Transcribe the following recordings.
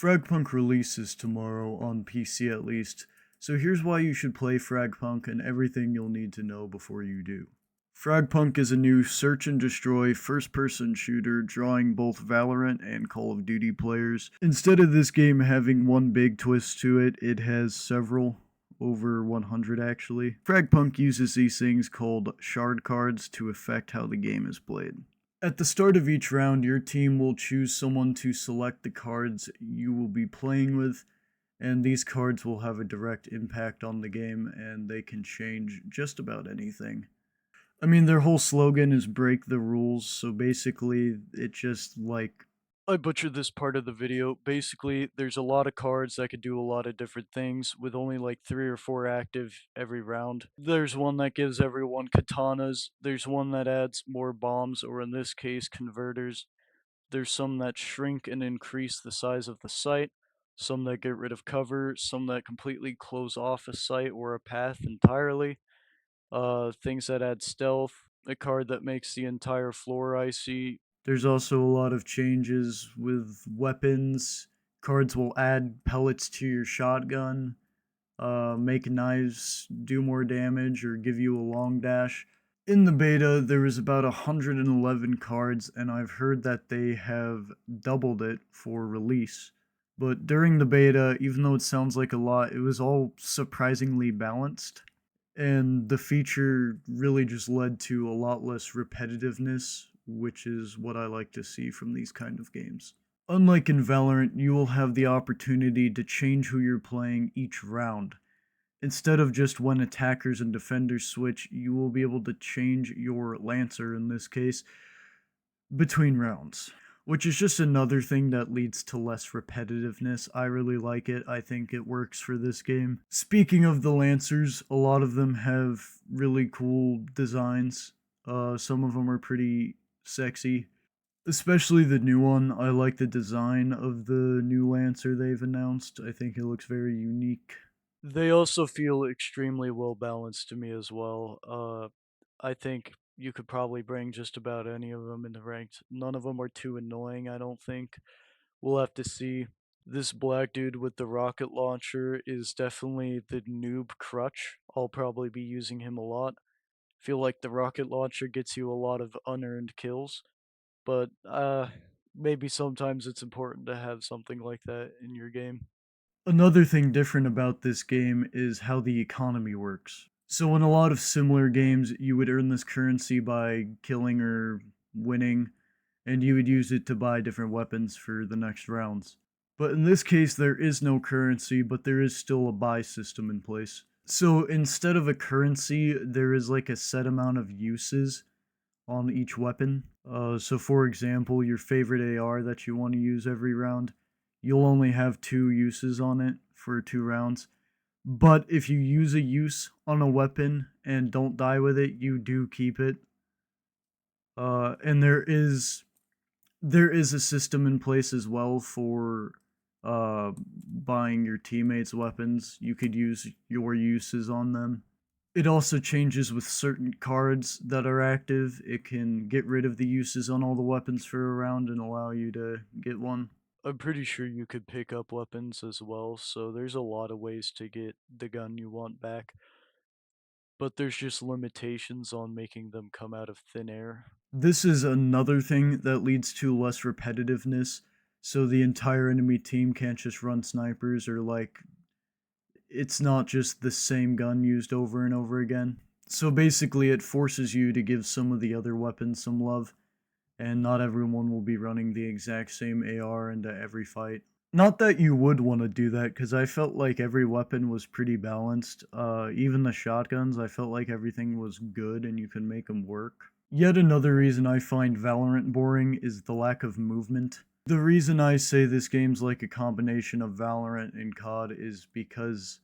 FragPunk releases tomorrow on PC at least, so here's why you should play FragPunk and everything you'll need to know before you do. FragPunk is a new search and destroy first person shooter drawing both Valorant and Call of Duty players. Instead of this game having one big twist to it, it has several, over 100 actually. FragPunk uses these things called shard cards to affect how the game is played. At the start of each round, your team will choose someone to select the cards you will be playing with, and these cards will have a direct impact on the game, and they can change just about anything. I mean, their whole slogan is break the rules, so basically, it just like I butchered this part of the video. Basically, there's a lot of cards that could do a lot of different things with only like 3 or 4 active every round. There's one that gives everyone katanas. There's one that adds more bombs, or in this case, converters. There's some that shrink and increase the size of the site. Some that get rid of cover. Some that completely close off a site or a path entirely. Things that add stealth. A card that makes the entire floor icy. there's also a lot of changes with weapons. Cards will add pellets to your shotgun, make knives do more damage, or give you a long dash. In the beta, there was about 111 cards, and I've heard that they have doubled it for release. But during the beta, even though it sounds like a lot, it was all surprisingly balanced. And the feature really just led to a lot less repetitiveness, which is what I like to see from these kind of games. Unlike in Valorant, you will have the opportunity to change who you're playing each round. Instead of just when attackers and defenders switch, you will be able to change your Lancer, in this case, between rounds, which is just another thing that leads to less repetitiveness. I really like it. I think it works for this game. Speaking of the Lancers, a lot of them have really cool designs. Some of them are pretty sexy, especially the new one. I like the design of the new Lancer they've announced. I think it looks very unique. They also feel extremely well balanced to me as well. I think you could probably bring just about any of them in the ranked. None of them are too annoying, I don't think. We'll have to see. This black dude with the rocket launcher is definitely the noob crutch. I'll probably be using him a lot. Feel like the rocket launcher gets you a lot of unearned kills, but maybe sometimes it's important to have something like that in your game. Another thing different about this game is how the economy works. So, in a lot of similar games, you would earn this currency by killing or winning, and you would use it to buy different weapons for the next rounds. But in this case, there is no currency, but there is still a buy system in place. So, instead of a currency, there is like a set amount of uses on each weapon. So, for example, your favorite AR that you want to use every round, you'll only have two uses on it for 2 rounds. But if you use a use on a weapon and don't die with it, you do keep it. And there is a system in place as well for buying your teammates' weapons. You could use your uses on them. It also changes with certain cards that are active. It can get rid of the uses on all the weapons for a round and allow you to get one. I'm pretty sure you could pick up weapons as well, so there's a lot of ways to get the gun you want back, but there's just limitations on making them come out of thin air. This is another thing that leads to less repetitiveness. So the entire enemy team can't just run snipers, or like it's not just the same gun used over and over again. So basically, it forces you to give some of the other weapons some love, and not everyone will be running the exact same AR into every fight. Not that you would want to do that, because I felt like every weapon was pretty balanced. Even the shotguns, I felt like everything was good and you could make them work. Yet another reason I find Valorant boring is the lack of movement. The reason I say this game's like a combination of Valorant and COD is because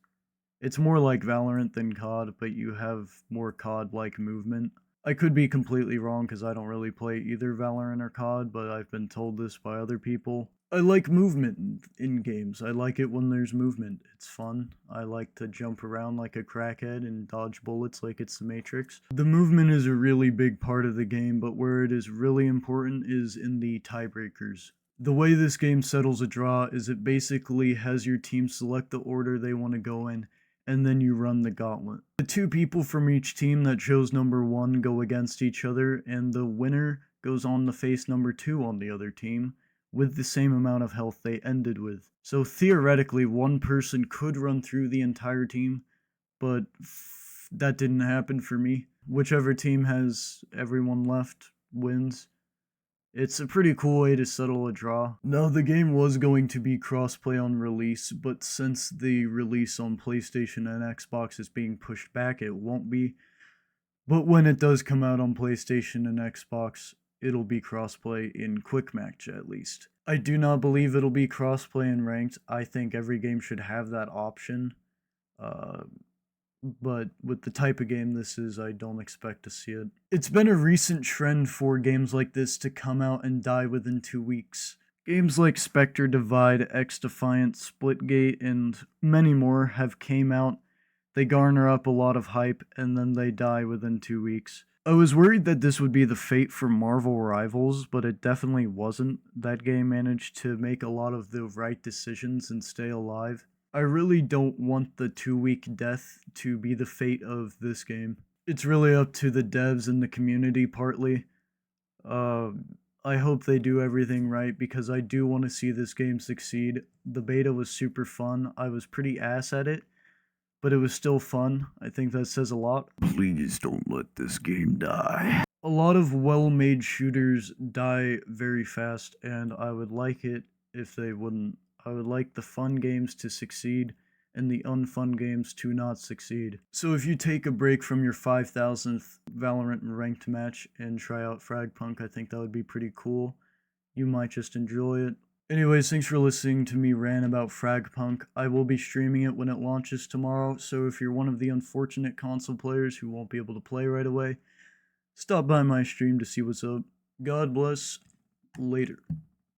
it's more like Valorant than COD, but you have more COD-like movement. I could be completely wrong because I don't really play either Valorant or COD, but I've been told this by other people. I like movement in games. I like it when there's movement. It's fun. I like to jump around like a crackhead and dodge bullets like it's the Matrix. The movement is a really big part of the game, but where it is really important is in the tiebreakers. The way this game settles a draw is it basically has your team select the order they want to go in, and then you run the gauntlet. The two people from each team that chose number 1 go against each other, and the winner goes on to face number 2 on the other team with the same amount of health they ended with. So theoretically, one person could run through the entire team, but that didn't happen for me. Whichever team has everyone left wins. It's a pretty cool way to settle a draw. Now, the game was going to be crossplay on release, but since the release on PlayStation and Xbox is being pushed back, it won't be. But when it does come out on PlayStation and Xbox, it'll be crossplay in Quick Match at least. I do not believe it'll be crossplay in Ranked. I think every game should have that option. But with the type of game this is, I don't expect to see it. It's been a recent trend for games like this to come out and die within 2 weeks. Games like Spectre Divide, X Defiant, Splitgate, and many more have came out. They garner up a lot of hype, and then they die within 2 weeks. I was worried that this would be the fate for Marvel Rivals, but it definitely wasn't. That game managed to make a lot of the right decisions and stay alive. I really don't want the 2-week death to be the fate of this game. It's really up to the devs and the community partly. I hope they do everything right because I do want to see this game succeed. The beta was super fun. I was pretty ass at it, but it was still fun. I think that says a lot. Please don't let this game die. A lot of well-made shooters die very fast, and I would like it if they wouldn't. I would like the fun games to succeed and the unfun games to not succeed. So if you take a break from your 5,000th Valorant ranked match and try out FragPunk, I think that would be pretty cool. You might just enjoy it. Anyways, thanks for listening to me rant about FragPunk. I will be streaming it when it launches tomorrow, so if you're one of the unfortunate console players who won't be able to play right away, stop by my stream to see what's up. God bless. Later.